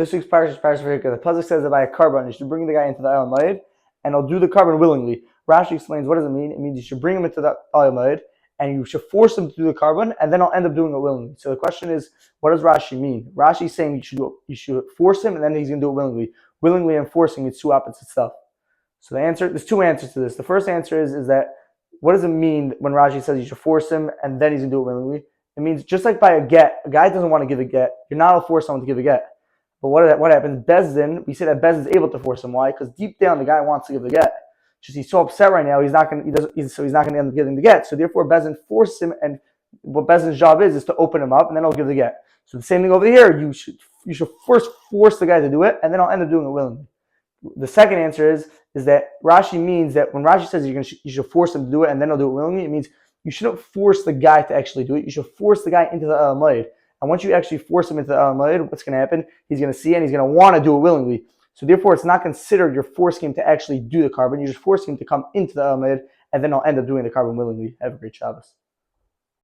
This week's Parshas Vayikra, the pasuk says that by a carbon, you should bring the guy into the Oil Moed, and he'll do the carbon willingly. Rashi explains, what does it mean? It means you should bring him into the Oil Moed, and you should force him to do the carbon, and then he'll end up doing it willingly. So the question is, what does Rashi mean? Rashi is saying you should force him, and then he's going to do it willingly. Willingly and forcing, it's two opposite stuff. So there's two answers to this. The first answer is that, what does it mean when Rashi says you should force him, and then he's going to do it willingly? It means just like by a get, a guy doesn't want to give a get. You're not allowed to force someone to give a get. But what happens? Bezdin, we say that Bezdin is able to force him. Why? Because deep down the guy wants to give the get. Just he's so upset right now, he's not going to end up giving the get. So therefore, Bezdin forces him, and what Bezdin's job is to open him up, and then he'll give the get. So the same thing over here. You should first force the guy to do it, and then I'll end up doing it willingly. The second answer is that Rashi means that when Rashi says you should force him to do it, and then he'll do it willingly, it means you shouldn't force the guy to actually do it. You should force the guy into the Moed. And once you actually force him into the Moed, what's going to happen? He's going to see it, and he's going to want to do it willingly. So therefore, it's not considered you're forcing him to actually do the carbon. You're just forcing him to come into the Moed, and then he'll end up doing the carbon willingly. Have a great Shabbos.